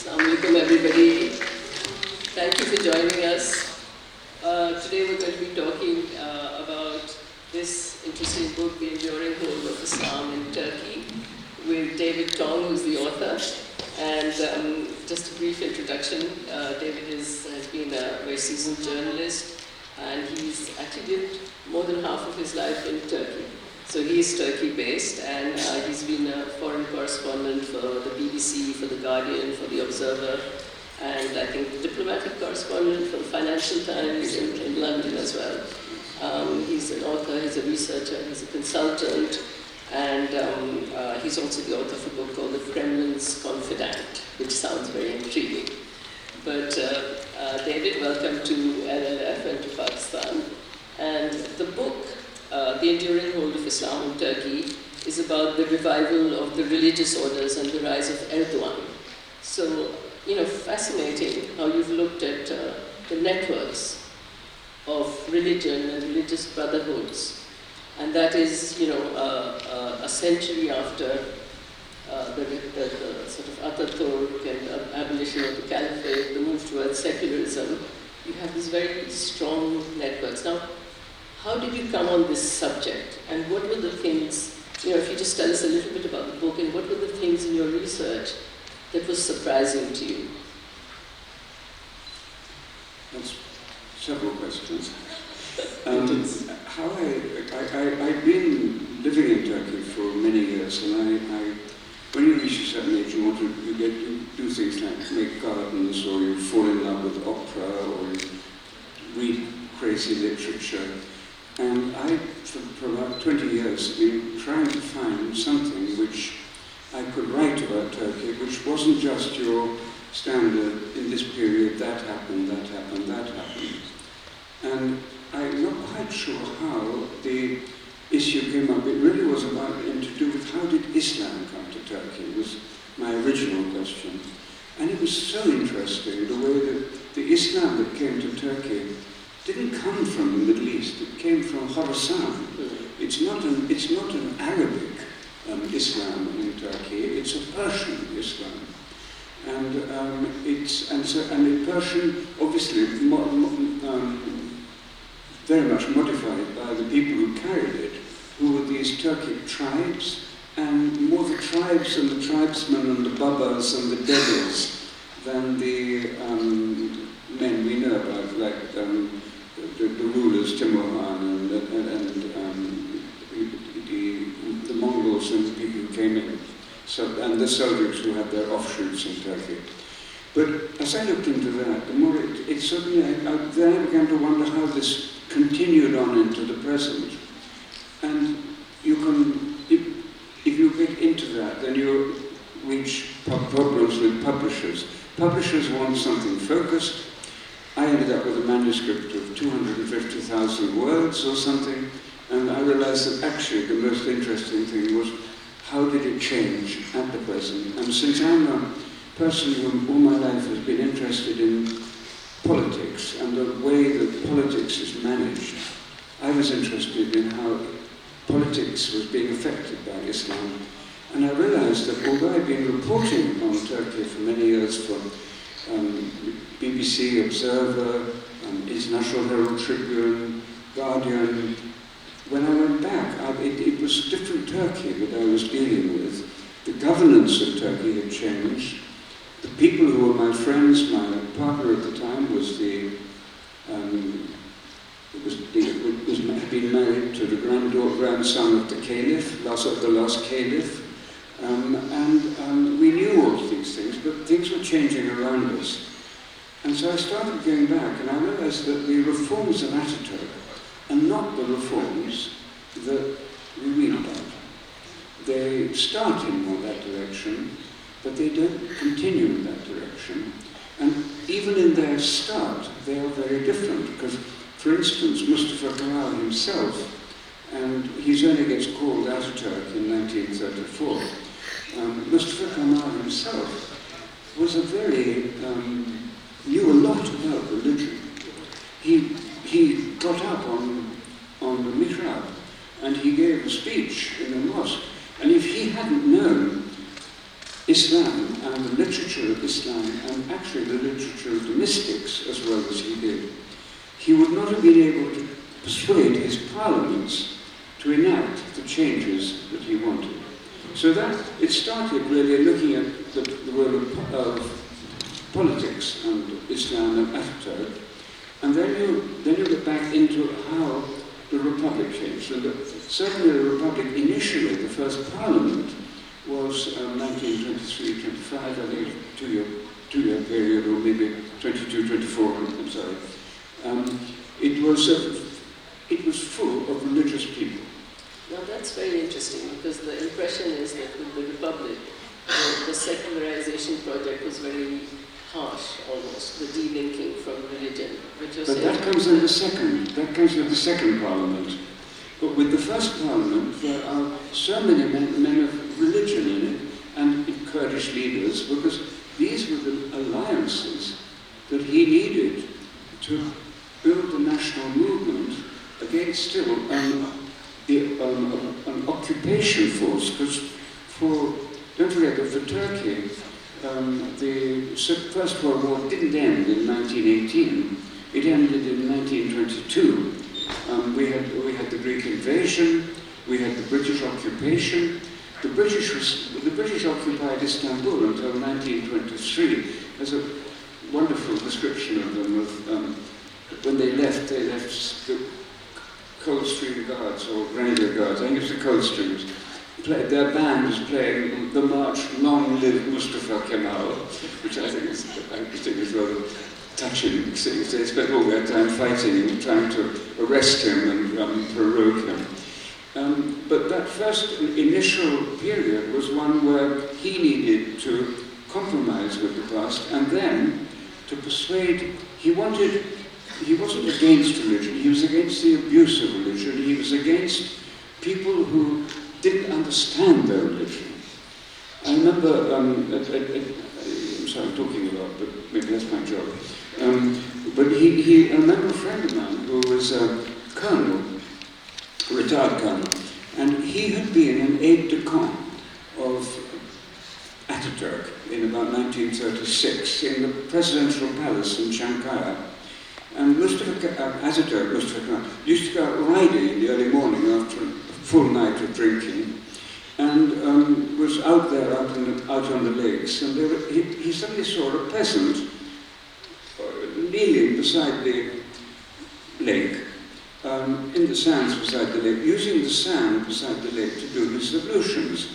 Assalamu alaikum, everybody. Thank you for joining us. Today we're going to be talking about this interesting book, The Enduring Hold of Islam in Turkey, with David Tonge, who's the author. And just a brief introduction, David has been a very seasoned journalist, and he's actually lived more than half of his life in Turkey. So he is Turkey-based, and he's been a foreign correspondent for the BBC, for The Guardian, for The Observer, and I think diplomatic correspondent for the Financial Times in London as well. He's an author, he's a researcher, he's a consultant, and he's also the author of a book called The Kremlin's Confidant, which sounds very intriguing. But David, welcome to LLF and to Pakistan. And the book, The Enduring Hold of Islam in Turkey, is about the revival of the religious orders and the rise of Erdogan. So, fascinating how you've looked at the networks of religion and religious brotherhoods. And that is, a century after the sort of Ataturk and abolition of the caliphate, the move towards secularism. You have these very strong networks. Now, how did you come on this subject, and what were the things, if you just tell us a little bit about the book, and what were the things in your research that was surprising to you? That's several questions. I've been living in Turkey for many years, and when you reach a certain age, you do things like make gardens, or you fall in love with opera, or you read crazy literature. And for about 20 years, been trying to find something which I could write about Turkey, which wasn't just your standard, in this period, that happened, that happened, that happened. And I'm not quite sure how the issue came up. It really was to do with how did Islam come to Turkey, was my original question. And it was so interesting, the way that the Islam that came to Turkey didn't come from the Middle East, it came from Khorasan. It's not an Arabic Islam in Turkey, it's a Persian Islam. And the Persian, obviously, very much modified by the people who carried it, who were these Turkic tribes, and more the tribes and the tribesmen and the Babas and the Dedes than the men we know about, like the rulers, Timurhan, and the Mongols and the people who came in, and the Seljuks who had their offshoots in Turkey. But as I looked into that, the more it suddenly, then I began to wonder how this continued on into the present. And you can, if you get into that, then you reach problems with publishers. Publishers want something focused. I ended up with a manuscript of 250,000 words or something, and I realized that actually the most interesting thing was how did it change at the present. And since I'm a person who all my life has been interested in politics and the way that politics is managed, I was interested in how politics was being affected by Islam. And I realized that although I've been reporting on Turkey for many years for BBC, Observer, International Herald Tribune, Guardian, when I went back, it was a different Turkey that I was dealing with. The governance of Turkey had changed. The people who were my friends, my partner at the time was had been married to the grandson of the Caliph, the last Caliph, and we knew all these things, but things were changing around us. And so I started going back, and I realized that the reforms of Ataturk are not the reforms that we read about. They start in that direction, but they don't continue in that direction. And even in their start, they are very different, because, for instance, Mustafa Kemal himself, and he only gets called Ataturk in 1934, Mustafa Kemal himself was knew a lot about religion. He got up on the mihrab, and he gave a speech in a mosque, and if he hadn't known Islam and the literature of Islam, and actually the literature of the mystics as well as he did, he would not have been able to persuade his parliaments to enact the changes that he wanted. So that it started really looking at the world of politics and Islam and Ataturk, and then you get back into how the Republic changed. And certainly the Republic initially, the first parliament, was 1923-25, I think, two-year period, or maybe 22-24, I'm sorry. It was full of religious people. Now that's very interesting, because the impression is that with the Republic, the secularization project was very harsh, almost, the delinking from religion. But that comes with the second parliament. But with the first parliament, there are so many men of religion in it, and Kurdish leaders, because these were the alliances that he needed to build the national movement against still an occupation force. Because don't forget that for Turkey, the First World War didn't end in 1918. It ended in 1922. We had the Greek invasion. We had the British occupation. The British occupied Istanbul until 1923. There's a wonderful description of them. When they left the Coldstream Guards, or Grenadier Guards. I think it's the Coldstreams. Their band was playing the march "Long Live Mustafa Kemal," which I think is rather touching. They spent all their time fighting and trying to arrest him and prorogue him. But that first initial period was one where he needed to compromise with the past, and then to persuade. He wasn't against religion. He was against the abuse of religion. He was against people who didn't understand their religion. I remember, I'm sorry, I'm talking a lot, but maybe that's my job. But I remember a friend of mine who was a colonel, a retired colonel, and he had been an aide-de-camp of Ataturk in about 1936 in the presidential palace in Çankaya. And Ataturk used to go out riding in the early morning after a full night of drinking, and was out there, out on the lakes, and he suddenly saw a peasant kneeling beside the lake, in the sands beside the lake, using the sand beside the lake to do his ablutions.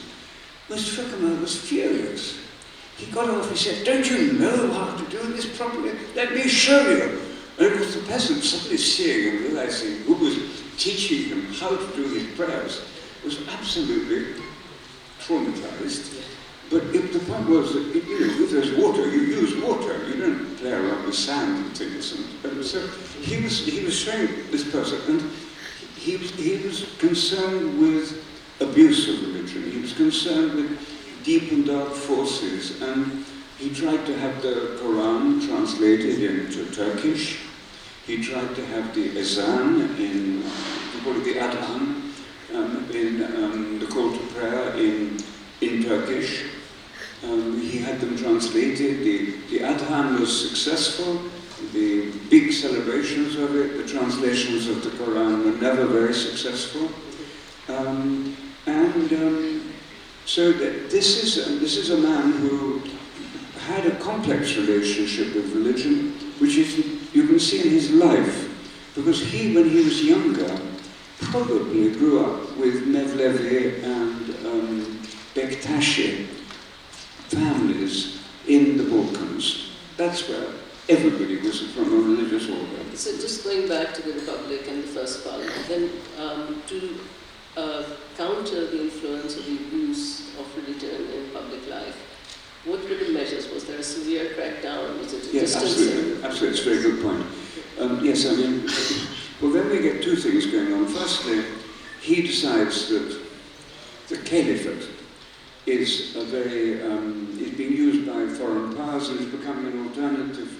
Mr. Kemal was furious. He got off, he said, "Don't you know how to do this properly? Let me show you." And it was the peasant suddenly seeing and realizing who was teaching him how to do his prayers was absolutely traumatized. But the point was that, if there's water, you use water. You don't play around with sand and things. And so he was showing this person, and he was concerned with abuse of religion. He was concerned with deep and dark forces, and he tried to have the Quran translated into Turkish. He tried to have the Ezan we call it the Adhan, in the call to prayer in Turkish. He had them translated. The Adhan was successful. The big celebrations of it, the translations of the Quran were never very successful. So this is a man who had a complex relationship with religion, which you can see in his life, because when he was younger, probably grew up with Mevlevi and Bektashi families in the Balkans. That's where everybody was from a religious order. So just going back to the Republic and the First Parliament, then to counter the influence of the abuse of religion in public life, what were the measures? Was there a severe crackdown? Was it a distancing? Absolutely. It's a very good point. Yes, I mean, well, then we get two things going on. Firstly, he decides that the caliphate is being used by foreign powers and is becoming an alternative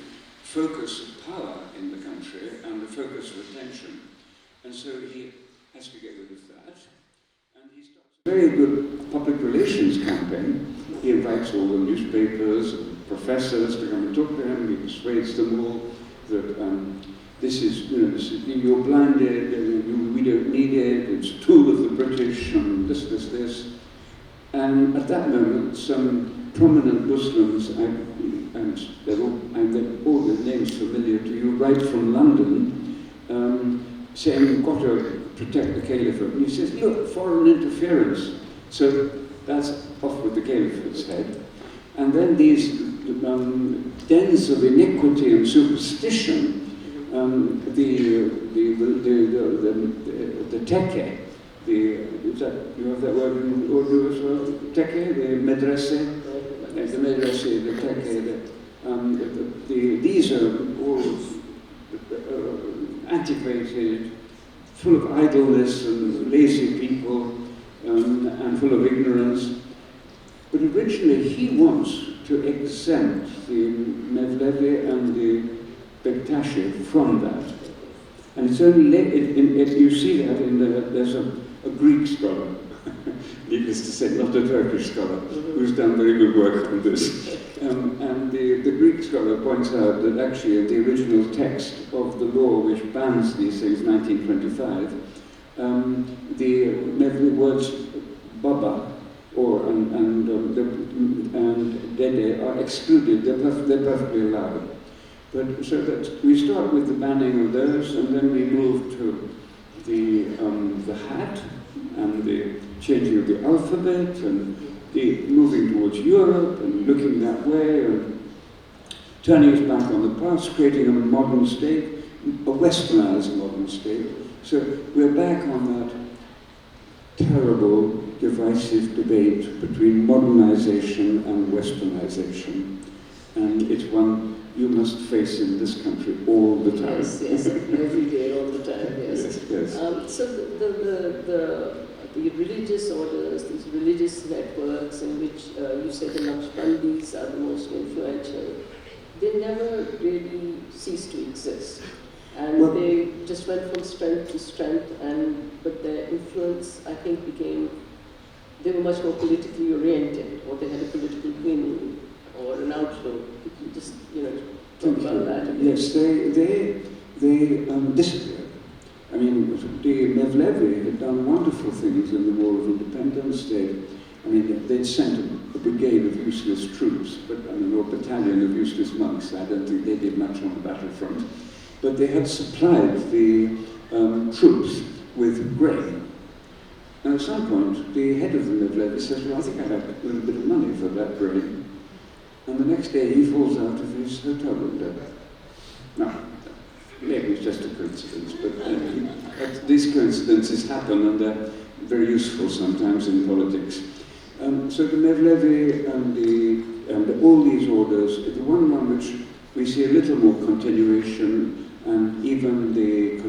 focus of power in the country and a focus of attention. And so he has to get rid of that. And he starts very good public relations campaign. He invites all the newspapers and professors to come and talk to him. He persuades them all that this is, you're blinded, we don't need it, it's a tool of the British, and this. And at that moment, some prominent Muslims, and they're all the names familiar to you, right from London, saying, you've got to protect the caliphate. And he says, look, foreign interference. So that's off with the caliphate's head. And then these dens of iniquity and superstition, the teke, you have that word in Urdu as well? Teke, the medrese, the teke, these are all antiquated, full of idleness and lazy people, and full of ignorance. But originally he wants to exempt the Mevlevi and the Bektashi from that. And it's only you see that there's a Greek scholar, needless to say, not a Turkish scholar, who's done very good work on this. And the Greek scholar points out that actually the original text of the law which bans these things, 1925, the words Baba and Dede are excluded, they're perfectly allowed. But so that we start with the banning of those, and then we move to the hat, and the changing of the alphabet, and the moving towards Europe, and looking that way, and turning us back on the past, creating a modern state, a westernized modern state. So we're back on that terrible, divisive debate between modernization and westernization. And it's one you must face in this country all the time. Yes, every day, all the time, yes. Yes. So the religious orders, these religious networks in which you said the Naqshbandis are the most influential, they never really ceased to exist. And they just went from strength to strength, but their influence, I think, they were much more politically oriented, or they had a political meaning or an outlook. You just, talk about that. Yes, they disappeared. I mean, the Mevlevi had done wonderful things in the War of Independence. They'd sent a brigade of useless troops, or a battalion of useless monks. I don't think they did much on the battlefront. But they had supplied the troops with grain. And at some point, the head of the Mevlevi says, well, I think I have a little bit of money for that grain. And the next day, he falls out of his hotel window. Now, maybe it's just a coincidence, but these coincidences happen, and they're very useful sometimes in politics. So the Mevlevi and all these orders, the one which we see a little more continuation, and even the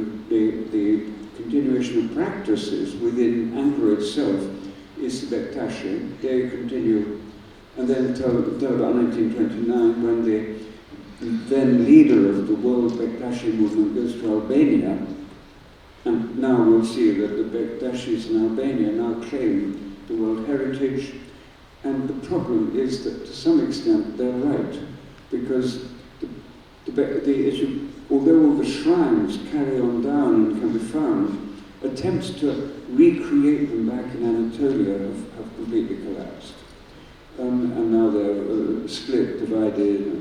continuation of practices witin Ankara itself, is the Bektashi. They continue, and then until about 1929, when the then leader of the World Bektashi movement goes to Albania, and now we'll see that the Bektashis in Albania now claim the World Heritage, and the problem is that to some extent they're right, because the issue, although all the shrines carry on down and can be found, attempts to recreate them back in Anatolia have completely collapsed. And now they're split, divided,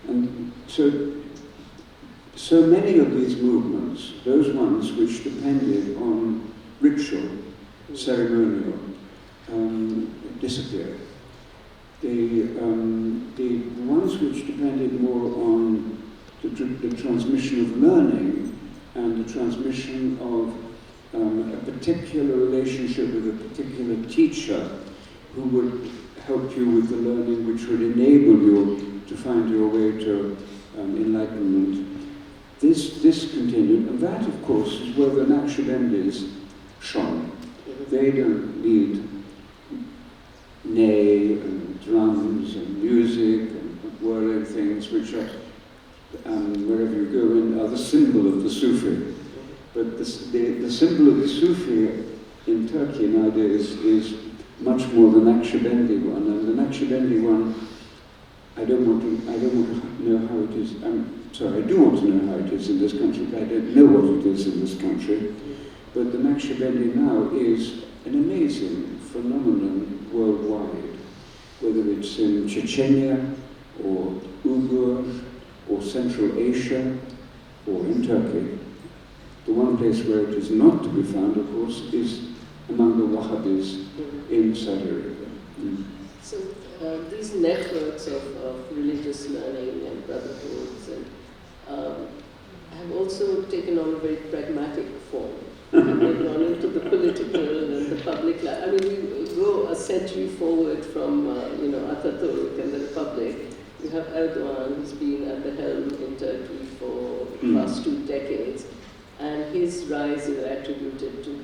and so many of these movements, those ones which depended on ritual, ceremonial, disappeared. The ones which depended more on the transmission of learning and the transmission of a particular relationship with a particular teacher who would help you with the learning, which would enable you to find your way to enlightenment. This continued, and that, of course, is where the Naqshbandis shone. They don't need ney and drums and music and whirling things, which are, wherever you go in, are the symbol of the Sufi. But the symbol of the Sufi in Turkey nowadays is much more the Naqshbandi one, and the Naqshbandi one, I don't want to know how it is. I do want to know how it is in this country, but I don't know what it is in this country. But the Naqshbandi now is an amazing phenomenon worldwide, whether it's in Chechnya, or Uyghur, or Central Asia, or in Turkey. The one place where it is not to be found, of course, is among the Wahhabis in Saudi Arabia. So these networks of religious learning and brotherhoods have also taken on a very pragmatic form. They've gone into the political and the public life. I mean, we go a century forward from Ataturk and the Republic. You have Erdogan, who's been at the helm in Turkey for the past 2 decades, and his rise is attributed to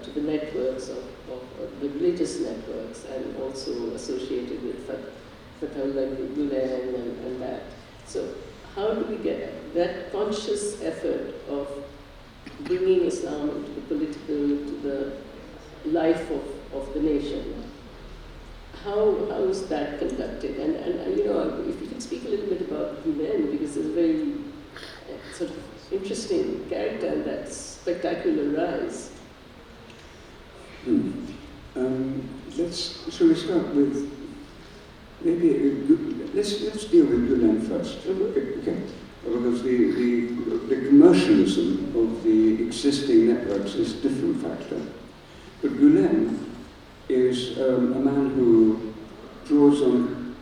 to the networks of the religious networks, and also associated with Fethullah Gulen and that. So, how do we get that conscious effort of bringing Islam into the political, to the life of the nation? How is that conducted? And if you can speak a little bit about Gulen, because it's a very sort of interesting character and that spectacular rise. Shall we start with let's deal with Gulen first. Okay. Because the commercialism of the existing networks is a different factor. But Gulen is a man who draws on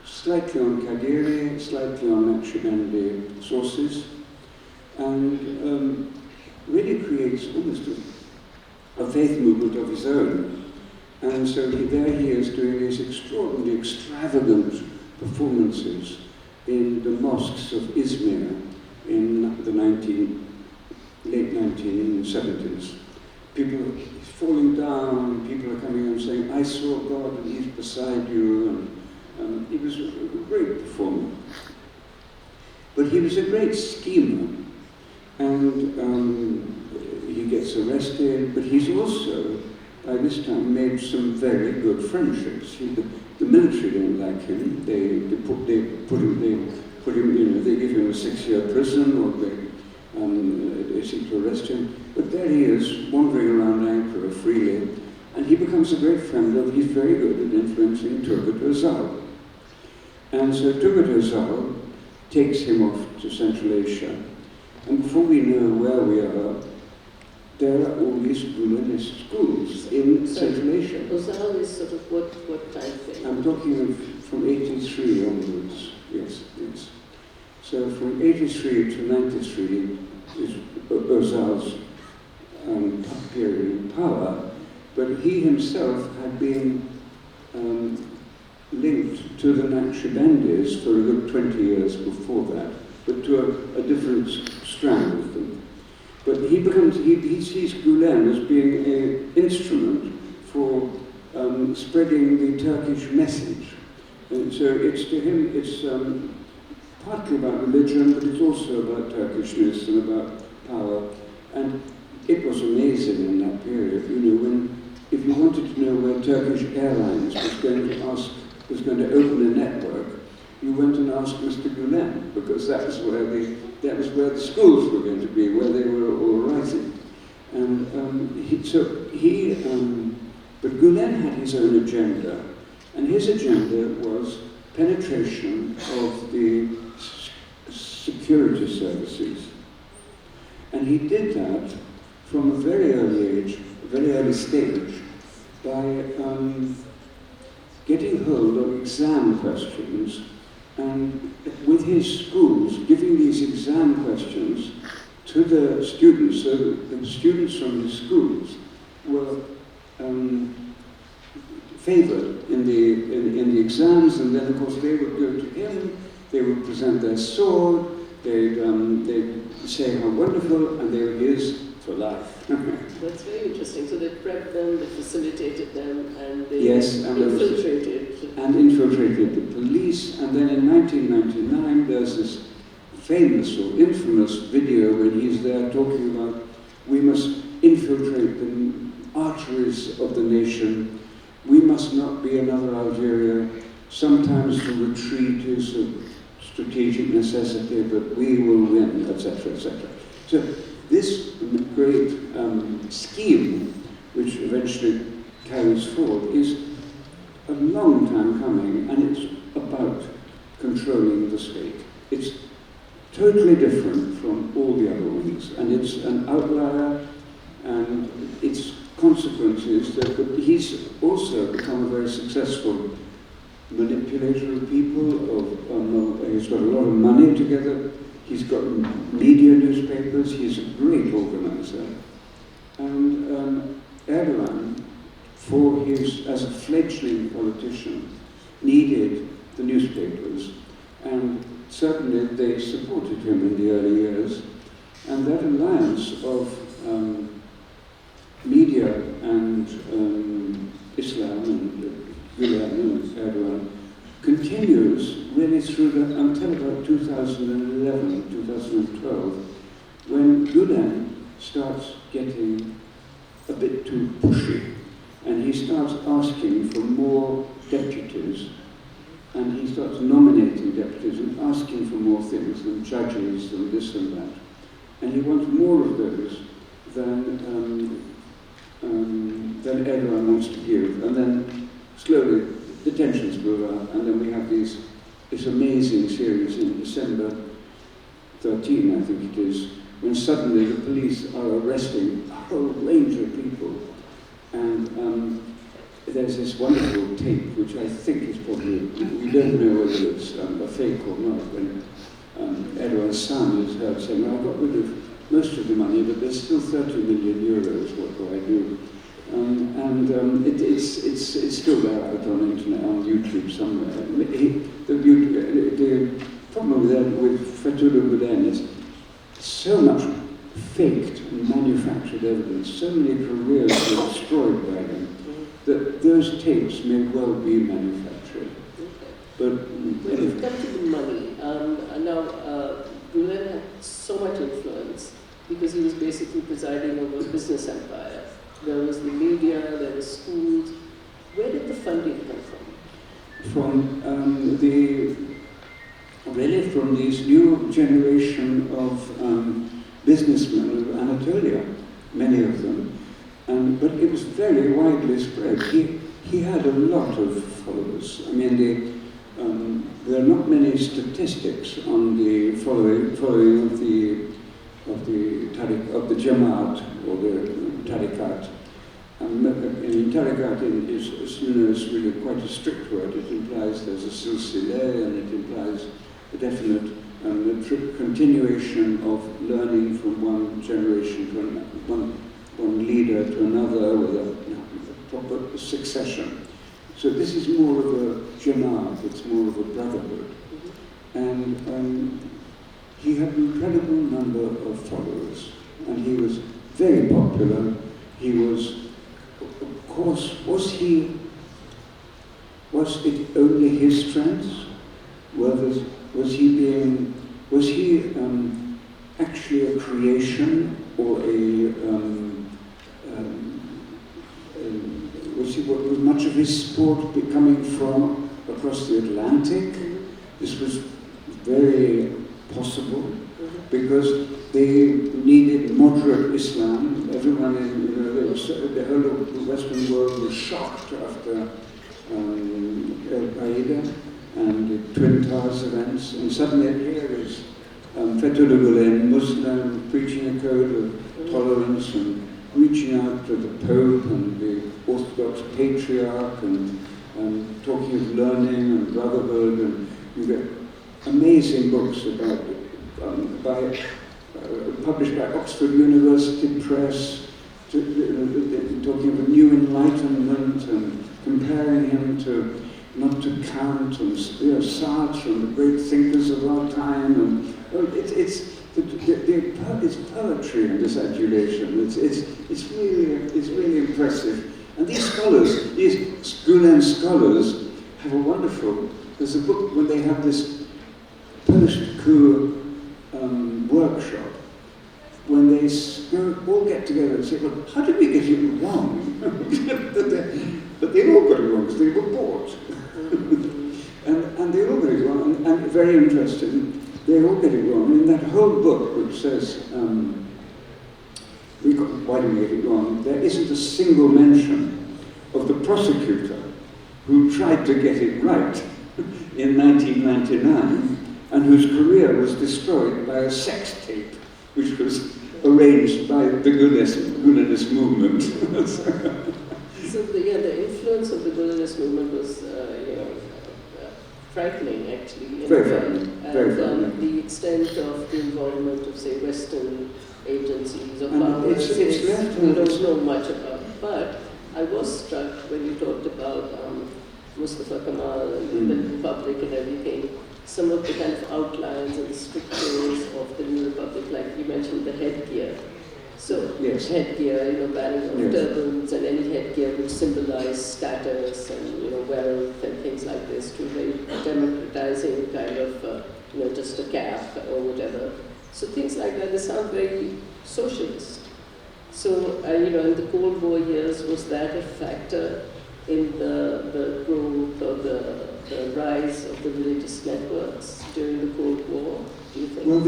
slightly on Qadiri, slightly on Naqshbandi sources, and really creates almost a faith movement of his own. And so there he is doing these extraordinarily extravagant performances in the mosques of Izmir in the late 1970s. People are falling down, people are coming and saying, "I saw God and He's beside you," and he was a great performer. But he was a great schemer, and he gets arrested, but he's also, by this time, made some very good friendships. The military don't like him. They give him a 6-year prison, or they seek to arrest him. But there he is, wandering around Ankara freely, and he becomes a great friend of. He's very good at influencing Turgut Özal. And so Turgut Özal takes him off to Central Asia, and before we know where we are, there are all these Gulenist schools in Central Asia. Özal is sort of what time frame? I'm talking of from 83 onwards, yes. So from 83 to 93 is Özal's period in power, but he himself had been linked to the Naqshbandis for a good 20 years before that, but to a different strand of them. But he sees Gulen as being an instrument for spreading the Turkish message. And so to him, it's partly about religion, but it's also about Turkishness and about power. And it was amazing in that period, if you wanted to know where Turkish Airlines was going to open a network, you went and asked Mr. Gulen, because that was where the schools were going to be, where they were all writing. And but Gulen had his own agenda, and his agenda was penetration of the security services. And he did that from a very early age, a very early stage, by getting hold of exam questions, and with his schools, giving these exam questions to the students, so that the students from his schools were favored in the exams, and then of course they would go to him, they would present their sword, they'd say how wonderful, and they were his for life. That's very interesting. So they prepped them, they facilitated them, and they infiltrated the police. And then in 1999, there's this famous or infamous video when he's there talking about we must infiltrate the arteries of the nation. We must not be another Algeria. Sometimes the retreat is a strategic necessity, but we will win, etc., etc. So this great scheme, which eventually carries forward, is a long time coming, and it's about controlling the state. It's totally different from all the other ones, and it's an outlier, and its consequences that he's also become a very successful manipulator of people. He's got a lot of money together. He's got media newspapers. He's a great organizer. And Erdogan, as a fledgling politician, needed the newspapers, and certainly they supported him in the early years. And that alliance of media and Islam and Gülen and Erdogan continues really through until about 2011, 2012, when Gülen starts getting a bit too pushy, and he starts asking for more deputies, and he starts nominating deputies and asking for more things, and judges and this and that. And he wants more of those than Erdogan wants to give. And then slowly the tensions build up, and then we have this amazing series in December 13, I think it is, when suddenly the police are arresting a whole range of people. And there's this wonderful tape, which I think is probably, we don't know whether it's a fake or not, when Erdogan's son is heard saying, well, I got rid of most of the money, but there's still 30 million euros, what do I do? It's still there out on internet, on YouTube somewhere. The problem with Fethullah Gülen is so much faked and manufactured evidence, so many careers were destroyed by him, that those tapes may well be manufactured. But when you come to the money, Gülen had so much influence because he was basically presiding over a business empire. There was the media, there were schools. Where did the funding come from? From from this new generation of businessmen of Anatolia, many of them. But it was very widely spread. He had a lot of followers. I mean, there are not many statistics on the following of the Jamaat or the Tariqat. Tariqat is really quite a strict word. It implies there's a silsile, and it implies a definite continuation of learning from one generation to one leader to another with a proper succession. So this is more of a Jamaat, it's more of a brotherhood. And he had an incredible number of followers, and he was very popular. He was, of course, was it only his strength? Was he actually a creation, or was much of his sport coming from across the Atlantic? This was very possible, because they needed moderate Islam. Everyone the whole of the Western world was shocked after Al-Qaeda and the Twin Towers events, and suddenly here is Fethullah Gülen, Muslim, preaching a code of tolerance and reaching out to the Pope and the Orthodox Patriarch and talking of learning and brotherhood, and you get amazing books about published by Oxford University Press, talking of a new enlightenment and comparing him to not to Kant and Sartre and the great thinkers of our time, and it's poetry in this adulation. It's really impressive. And these scholars, these Gülen scholars, have a wonderful. There's a book when they have this post-coup workshop, when they all get together and say, well, how did we get it wrong? But they all got it wrong because they were bored. and they all got it wrong, and very interesting, they all get it wrong. And in that whole book, which says, why do we get it wrong, there isn't a single mention of the prosecutor who tried to get it right in 1999, and whose career was destroyed by a sex tape, which was arranged by the Gulenist movement. So the influence of the Gulenist movement was, frightening, actually. Very frightening. Very frightening. The extent of the involvement of, say, Western agencies or And powers, it's we don't know much about. But I was struck when you talked about Mustafa Kemal and the Republic and everything, some of the kind of outlines and the strictures of the new Republic, like you mentioned the headgear. So yes. Headgear, banning of yes. turbans and any headgear which symbolize status and wealth and things like this, to very democratizing kind of just a cap or whatever. So things like that, they sound very socialist. So in the Cold War years, was that a factor in the growth or the rise of the religious networks during the Cold War, do you think? Well,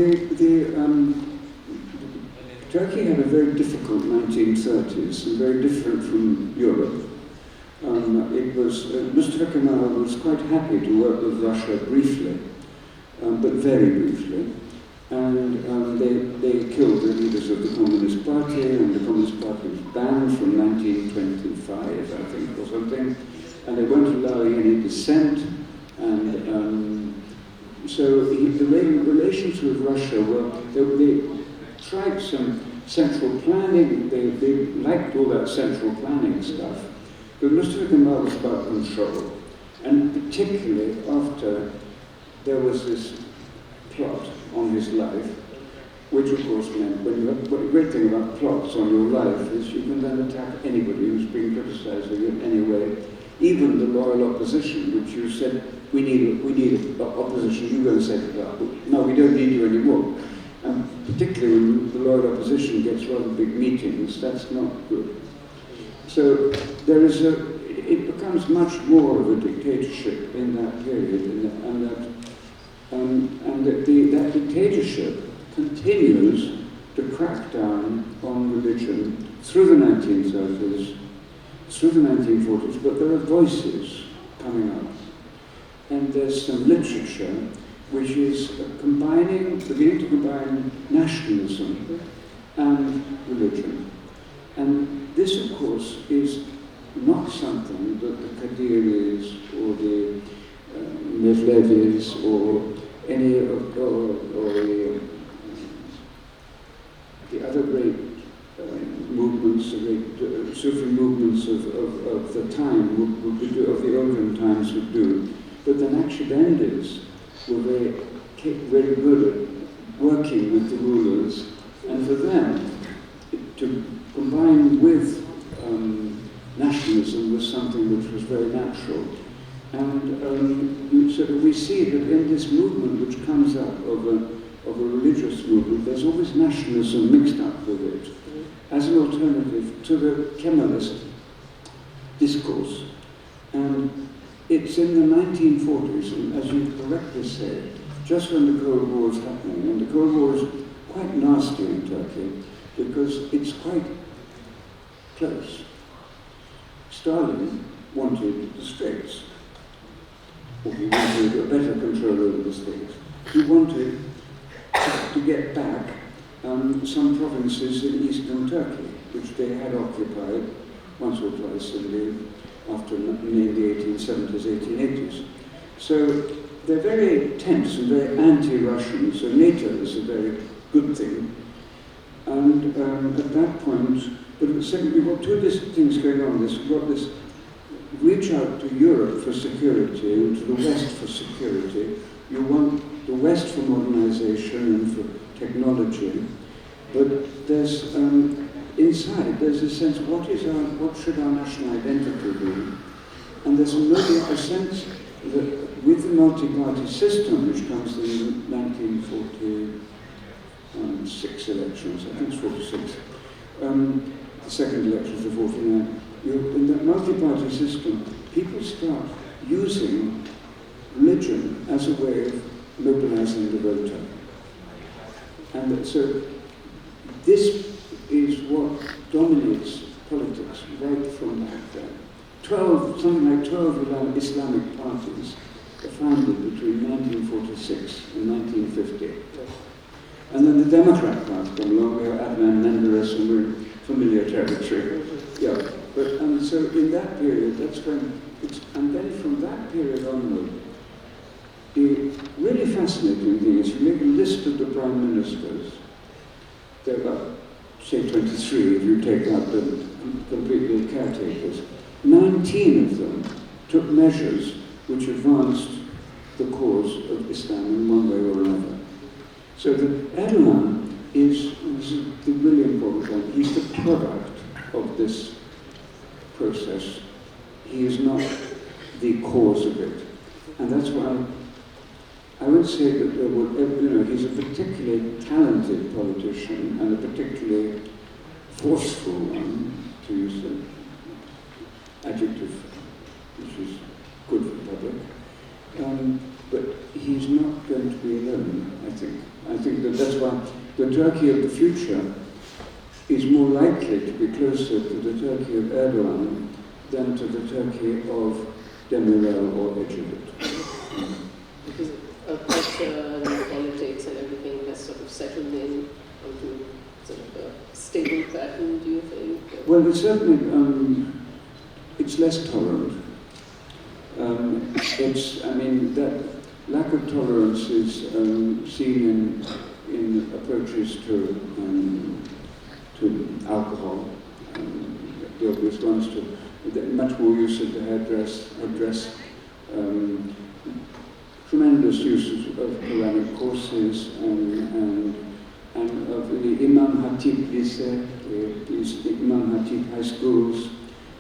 Turkey had a very difficult 1930s, and very different from Europe. It was, Mustafa Kemal was quite happy to work with Russia briefly, but very briefly. And they killed the leaders of the Communist Party, and the Communist Party was banned from 1925, I think, or something. And they weren't allowing any dissent. And so the relations with Russia were, they tried some central planning. They liked all that central planning stuff. But Mustafa Kemal was about control. And particularly after there was this plot on his life, which of course meant, the great thing about plots on your life is you can then attack anybody who's being criticized in any way, even the loyal opposition, which you said, we need opposition, you go and say, no, we don't need you anymore. And particularly when the loyal opposition gets rather big meetings, that's not good. So there is it becomes much more of a dictatorship in that period, and that dictatorship continues to crack down on religion through the 1930s, through the 1940s, but there are voices coming up. And there's some literature which is beginning to combine nationalism and religion. And this, of course, is not something that the Khadiris or the Mevlevis or any of the other great movements, the great Sufi movements of the time would do, of the olden times would do. But the Naqshbandis were very good at working with the rulers, and for them to combine with nationalism was something which was very natural. And so we see that in this movement which comes up of a religious movement, there's always nationalism mixed up with it, as an alternative to the Kemalist discourse. And it's in the 1940s, and as you correctly said, just when the Cold War is happening, and the Cold War is quite nasty in Turkey, because it's quite close. Stalin wanted the Straits, or he wanted a better control over the Straits. He wanted to get back some provinces in eastern Turkey, which they had occupied once or twice in the 1870s, 1880s. So they're very tense and very anti-Russian, so NATO is a very good thing. And at that point, but at the second, we've got two different things going on. We've got this reach out to Europe for security and to the West for security. You want the West for modernization and for technology, but there's inside there's a sense what should our national identity be, and there's a sense that with the multi-party system which comes in 1940, 6 elections, I think it's 46. The second election is the 49. In that multi-party system, people start using religion as a way of mobilizing the voter. And so this is what dominates politics right from back then. Something like 12 Islamic parties were founded between 1946 and 1950. And then the Democrat Party came along, we have Adnan Menderes, and we're in familiar territory. Yeah, but so in that period, that's when and then from that period onward, the really fascinating thing is you make a list of the prime ministers. There are about, say, 23 if you take out the completely caretakers. 19 of them took measures which advanced the cause of Islam in one way or another. So Erdogan is the really important point. He's the product of this process. He is not the cause of it. And that's why I would say that there would, he's a particularly talented politician and a particularly forceful one, to use the adjective, which is good for the public. But he's not going to be alone, I think. I think that's why the Turkey of the future is more likely to be closer to the Turkey of Erdogan than to the Turkey of Demirel or Ecevit. Because culture and politics and everything has sort of settled in into sort of a stable pattern, do you think? Well, it's certainly, it's less tolerant. That lack of tolerance is seen in approaches to alcohol, the obvious ones, to much more use of the headdress, tremendous use of Quranic courses and of the Imam Hatip Lycée, the Imam Hatip high schools.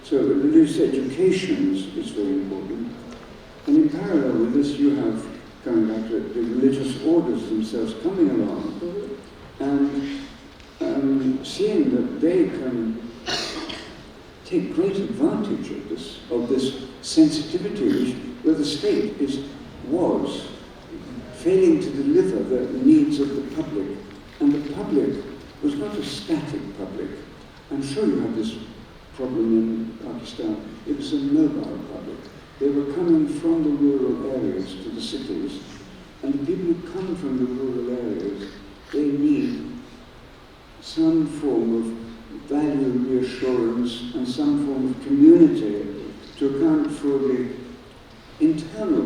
So religious education is very important. And in parallel with this, you have, coming back to it, the religious orders themselves coming along and seeing that they can take great advantage of this sensitivity where the state was failing to deliver the needs of the public. And the public was not a static public. I'm sure you have this problem in Pakistan. It was a mobile public. They were coming from the rural areas to the cities, and the people who come from the rural areas, they need some form of value reassurance and some form of community to account for the internal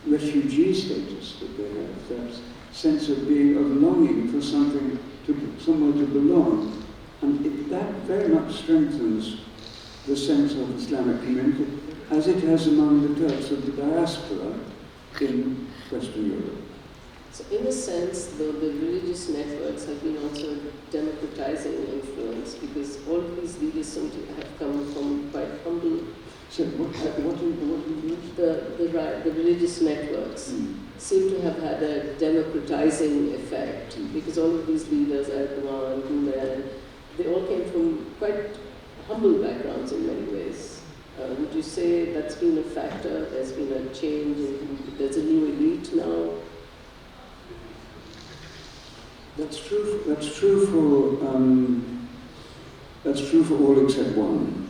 refugee status that they have, that sense of longing for somewhere to belong, and that very much strengthens the sense of Islamic community, as it has among the Turks of the diaspora in Western Europe. So in a sense, the religious networks have been also democratizing influence, because all of these leaders seem to have come from quite humble. So what influence? The religious networks seem to have had a democratizing effect, because all of these leaders, Erdogan, Umber, they all came from quite humble backgrounds in many ways. Would you say that's been a factor? There's been a change, there's a new elite now? That's true for all except one,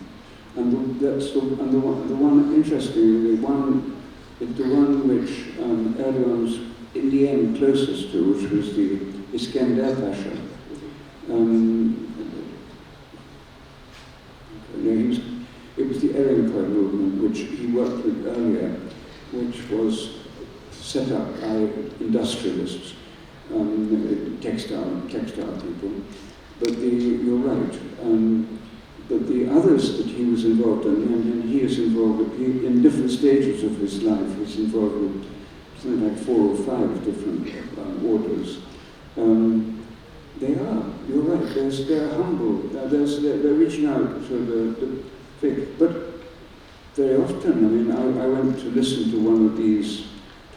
and the one interesting, the one which Erdogan's in the end closest to, which was the Iskender Pasha. It was the Erenköy movement, which he worked with earlier, which was set up by industrialists, textile people. But you're right. But the others that he was involved in, and he is involved in different stages of his life. He's involved with something like 4 or 5 different orders. You're right, they're humble, they're reaching out to the faith. But very often, I went to listen to one of these,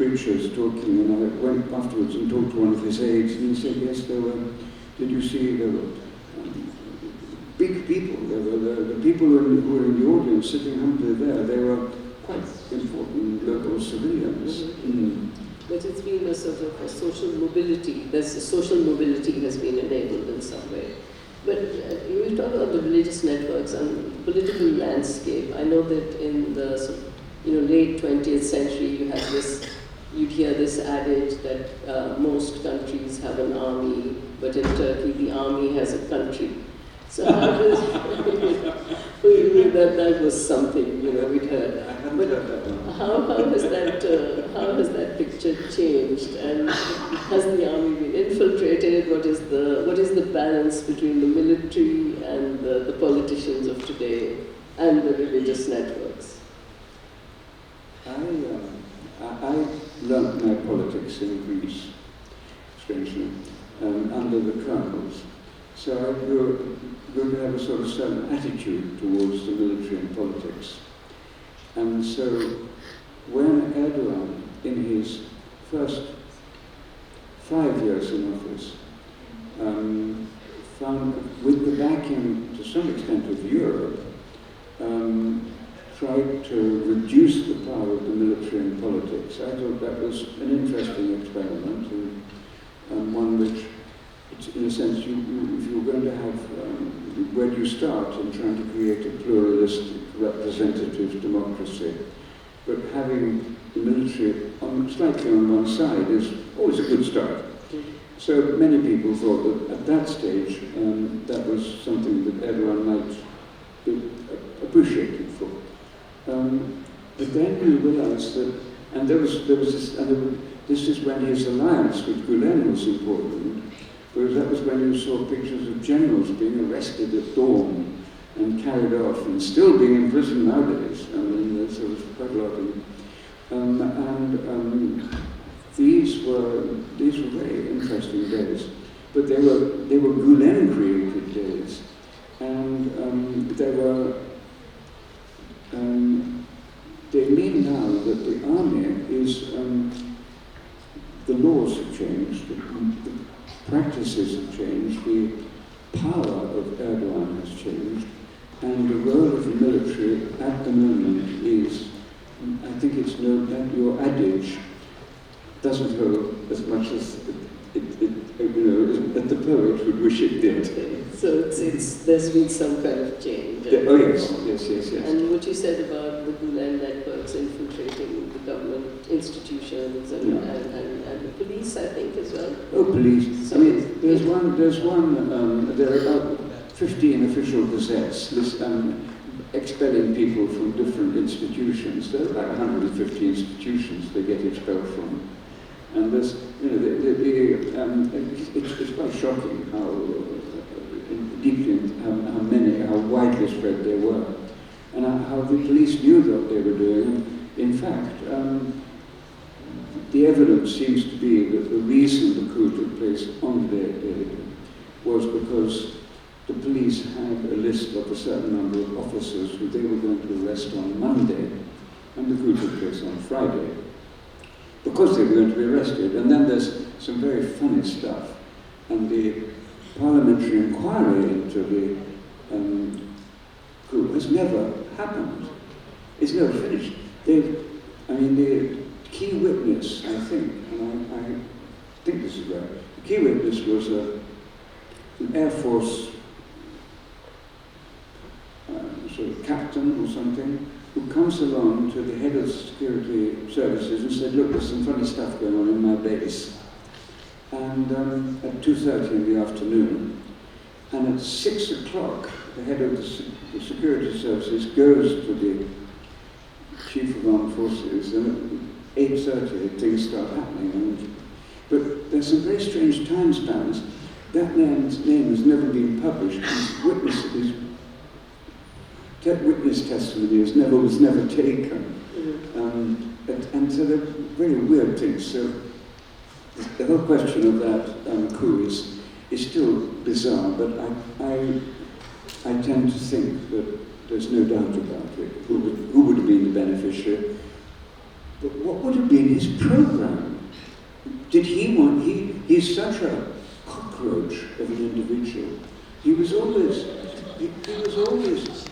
preachers talking, and I went afterwards and talked to one of his aides, and he said, yes, there were, did you see, there were big people, there were the people who were in the audience sitting humbly there, they were quite important local civilians. But it's been a sort of a social mobility, social mobility has been enabled in some way. But you talk about the religious networks and political landscape. I know that in the late 20th century, you'd hear this adage that most countries have an army, but in Turkey the army has a country. So how does that was something we'd heard. But how has that picture changed? And has the army been infiltrated? What is the balance between the military and the politicians of today and the religious networks? I learnt my politics in Greece, strangely, under the colonels. So I grew to have a sort of certain attitude towards the military and politics. And so when Erdogan, in his first 5 years in office, found, with the backing to some extent of Europe, tried to reduce the power of the military in politics. I thought that was an interesting experiment, and one which, in a sense, if you're going to have, where do you start in trying to create a pluralistic, representative democracy? But having the military slightly on one side is always a good start. So many people thought that at that stage, that was something that everyone might be appreciated for. But then you realize that, and there was this, and this is when his alliance with Gulen was important, because that was when you saw pictures of generals being arrested at dawn and carried off, and still being in prison nowadays. I mean, there was quite a lot of these were very interesting days, but they were Gulen created days, and they mean now that the army is the laws have changed, the practices have changed, the power of Erdogan has changed, and the role of the military at the moment is, I think it's known that your adage doesn't hold as much as that the poet would wish it did. Okay. So there's been some kind of change. Oh yes. And what you said about the Gulen networks infiltrating the government institutions and the police, I think, as well. Oh, police. So I mean, there are about 15 official gazettes expelling people from different institutions. There are about 150 institutions they get expelled from. And there's, it's quite shocking how widely spread they were, and how the police knew what they were doing. In fact, the evidence seems to be that the reason the coup took place on their day was because the police had a list of a certain number of officers who they were going to arrest on Monday, and the coup took place on Friday, because they were going to be arrested. And then there's some very funny stuff, and the parliamentary inquiry into the coup has never happened. It's never finished. The key witness, I think, and I think this is right, the key witness was an Air Force sort of captain or something, who comes along to the head of security services and said, look, there's some funny stuff going on in my base. And at 2:30 in the afternoon, and at 6 o'clock, the head of the security services goes to the chief of armed forces, and at 8:30 things start happening. But there's some very strange time spans. That man's name has never been published. His witness testimony was never taken. And so they're very weird things. So the whole question of that coup is still bizarre, but I tend to think that there's no doubt about it. Who would have been the beneficiary? But what would have been his program? Did he want, he's such a cockroach of an individual. He was always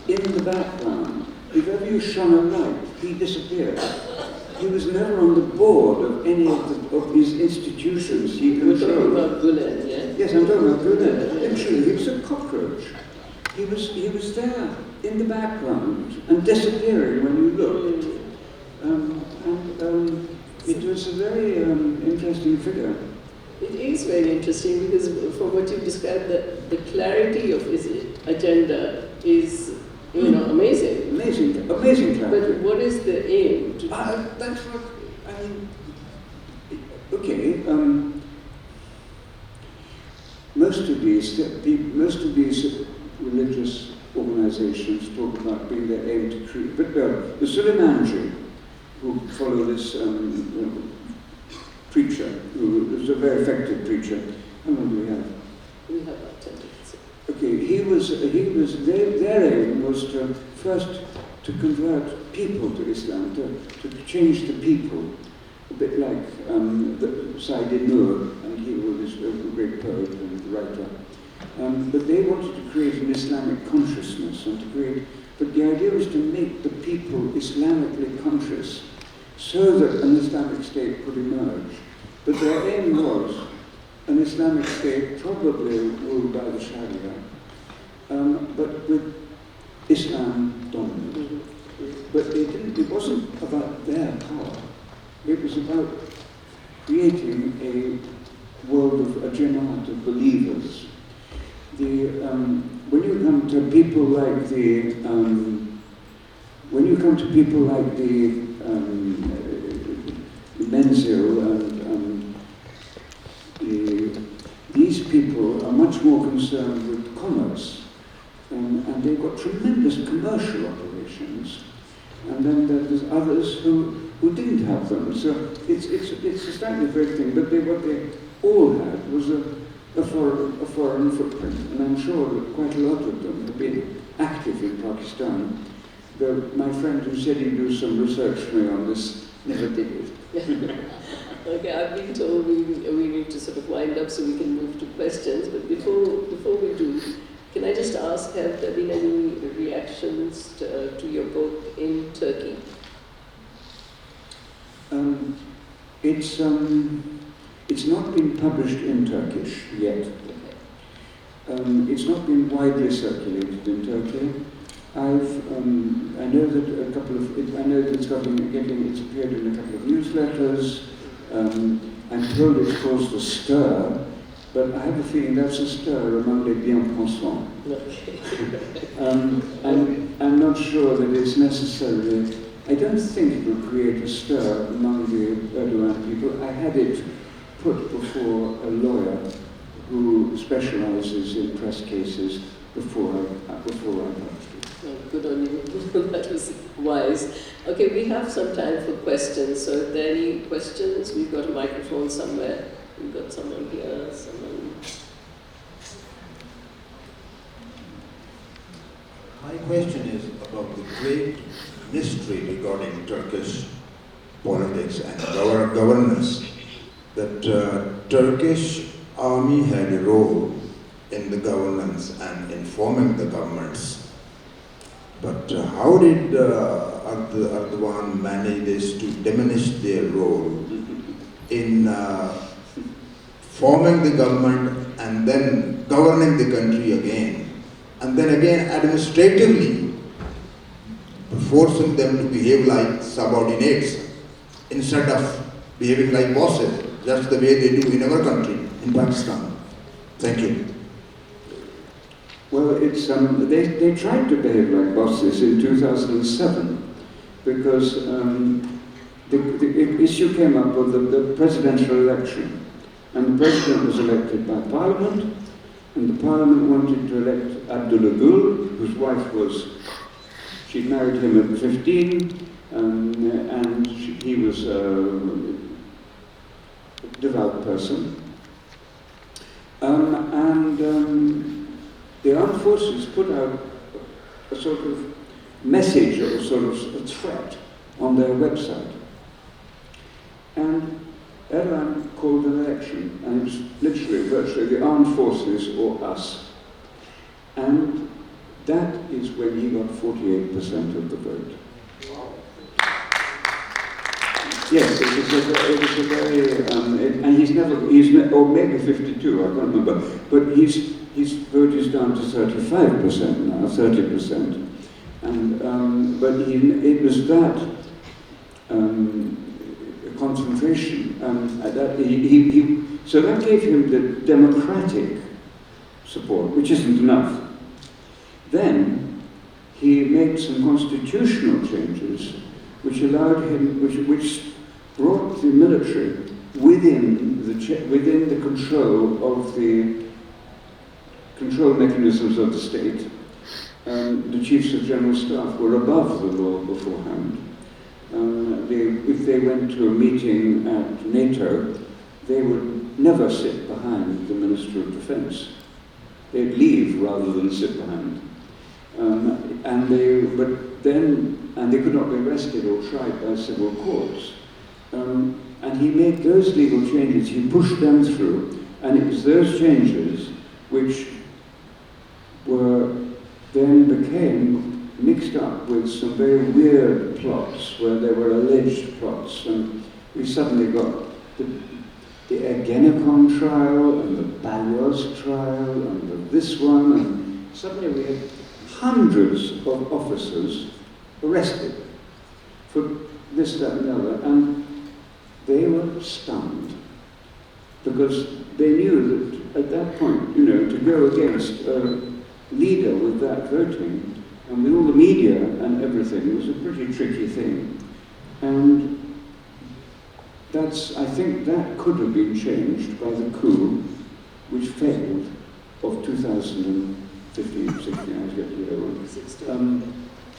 in the background. If ever you shone a light, he disappeared. He was never on the board of any of his institutions he controlled. You're talking about Gulen, yeah? Yes, I'm talking about Gulen. Literally, he was a cockroach. He was there in the background and disappearing when you looked. It was a very interesting figure. It is very interesting because from what you described, the clarity of his agenda is, amazing. Amazing clarity. But what is the aim? That's what, I mean, okay, most of these religious organizations talk about being their aim to create, but the Suleimanji, who follow this preacher, who is a very effective preacher. How long do we have? We have about 10 minutes. Okay, their aim was to first to convert people to Islam, to change the people, a bit like the Sayyid Nur, and he was a great poet and writer. But they wanted to create an Islamic consciousness but the idea was to make the people Islamically conscious so that an Islamic state could emerge. But their aim was an Islamic state probably ruled by the Sharia, but with Islam dominant. But it wasn't about their power. It was about creating a world of a jamaat of believers. When you come to people like the Menzil and these people are much more concerned with commerce, and they've got tremendous commercial operations. And then there's others who didn't have them. So it's a slightly vague thing, but what they all had was a foreign footprint, and I'm sure that quite a lot of them have been active in Pakistan. My friend who said he'd do some research for me on this never did it. Okay, I've been told we need to sort of wind up so we can move to questions, but before we do, can I just ask, have there been any reactions to your book in Turkey? It's not been published in Turkish yet. Okay. It's not been widely circulated in Turkey. I know that it's appeared in a couple of newsletters. I'm told it's caused a stir, but I have a feeling that's a stir among les bien-pensants. I'm not sure that it's necessarily. I don't think it will create a stir among the Erdogan people. I had it put before a lawyer who specializes in press cases before I published it. Oh, good on you. That was wise. Okay, we have some time for questions. So if there are any questions, we've got a microphone somewhere. We've got someone here, someone. My question is about the great mystery regarding Turkish politics and governance. That Turkish army had a role in the governance and in forming the governments. But how did Erdogan manage this to diminish their role in forming the government and then governing the country again? And then again administratively forcing them to behave like subordinates instead of behaving like bosses, just the way they do in our country, in Pakistan. Thank you. Well, they tried to behave like bosses in 2007 because the issue came up with the presidential election, and the president was elected by parliament, and the parliament wanted to elect Abdullah Gül, whose wife she'd married him at 15, and he was a devout person. The armed forces put out a sort of message or a sort of a threat on their website. And Erdogan called an election, and it was literally, virtually, the armed forces or us. And that is when he got 48% of the vote. Yes, it was a very, and or maybe 52, I can't remember, but his vote is down to 35% now, 30%. And, but it was that concentration, so that gave him the democratic support, which isn't enough. Then he made some constitutional changes which allowed him, which brought the military within the control of the control mechanisms of the state. The chiefs of general staff were above the law beforehand. If they went to a meeting at NATO, they would never sit behind the Minister of Defense. They'd leave rather than sit behind. And they could not be arrested or tried by civil courts. And he made those legal changes, he pushed them through, and it was those changes which then became mixed up with some very weird plots, where there were alleged plots, and we suddenly got the Ergenekon trial, and the Balyoz trial, and this one, and suddenly we had hundreds of officers arrested for this, that, and the other, and they were stunned, because they knew that at that point, to go against a leader with that voting, and with all the media and everything, was a pretty tricky thing. And I think that could have been changed by the coup, which failed, of 2015, 16, I was getting the other one,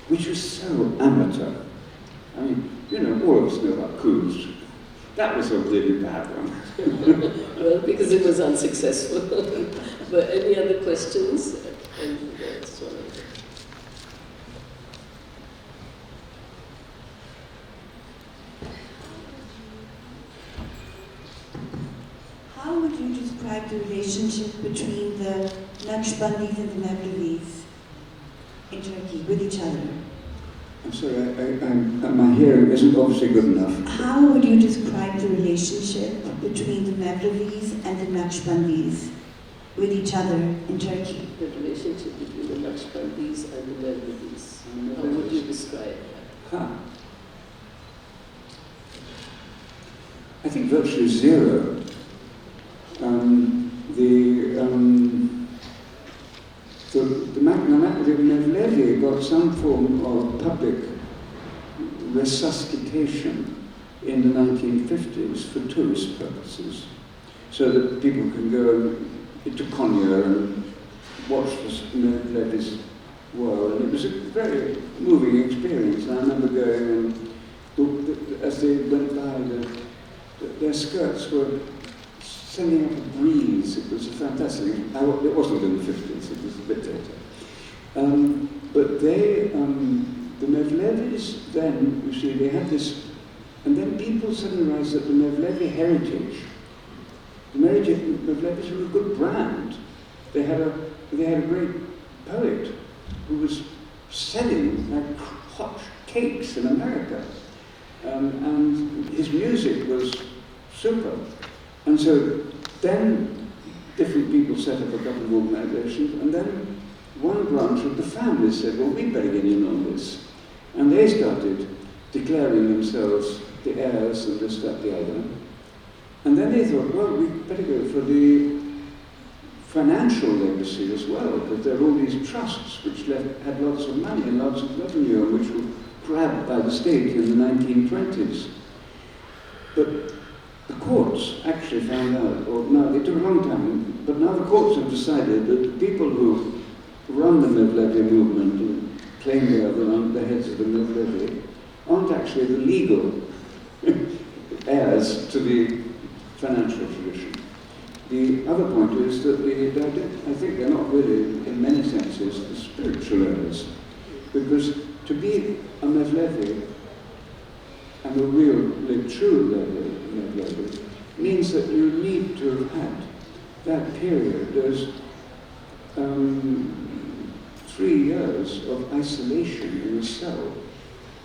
which was so amateur. I mean, all of us know about coups. That was a really bad one. Well, because it was unsuccessful. But any other questions? And that's one of them. How would you describe the relationship between the Naqshbandis and the Mevlevis in Turkey with each other? I'm sorry, my hearing isn't obviously good enough. How would you describe the relationship between the Mevlevis and the Naqshbandis with each other in Turkey? The relationship between the Naqshbandis and the Mevlevis. How would you describe that? I think virtually zero. The Mevlevi got some form of public resuscitation in the 1950s for tourist purposes, so that people can go to Tonge and watch the Mevlevi's world, and it was a very moving experience. I remember going, and as they went by, their skirts were sending up a breeze. It was fantastic. It wasn't in the 50s, it was a bit later. But the Mevlevis then, you see, they had this, and then people suddenly realized that the Mevlevi heritage, the Mevlevis were a good brand. They had a great poet who was selling like hot cakes in America, and his music was super. And so then different people set up a couple of organizations, and then one branch of the family said, well, we'd better get in on this. And they started declaring themselves the heirs and this, that, the other. And then they thought, well, we'd better go for the financial legacy as well, because there are all these trusts which had lots of money and lots of revenue, and which were grabbed by the state in the 1920s. But the courts actually found out, or no, it took a long time, but now the courts have decided that the people who run the Mevlevi movement and claim they are the heads of the Mevlevi aren't actually the legal heirs to the financial tradition. The other point is that I think they're not really, in many senses, the spiritual heirs, because to be a Mevlevi and a really true level, means that you need to have had that period as 3 years of isolation in a cell.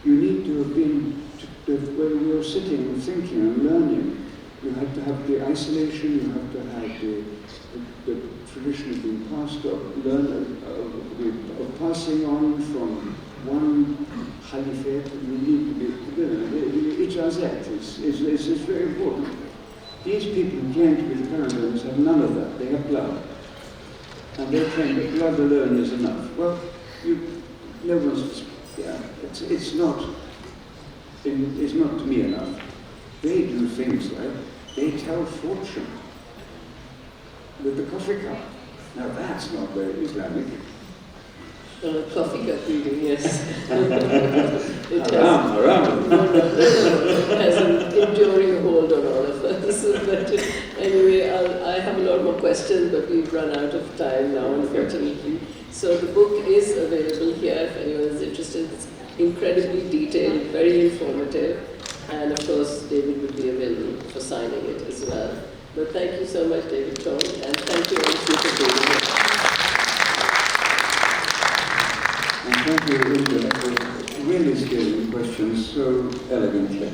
You need to have been where you're sitting and thinking and learning. You have to have the isolation, you have to have the tradition of being passed on, of passing on from one Khalifate. You need to be, ijazat is very important. These people who claim to be the current learners have none of that. They have blood. And they claim that blood alone is enough. Well, no one's, it's not to me enough. They do things like, they tell fortune with the coffee cup. Now that's not very Islamic. Coffee cup reading, yes. It has an enduring hold on all of us. But anyway, I have a lot more questions, but we've run out of time now, unfortunately. So the book is available here if anyone is interested. It's incredibly detailed, very informative, and of course David will be available for signing it as well. But thank you so much, David Tonge, and thank you all for being here. And thank you, Umber, for really steering questions so elegantly.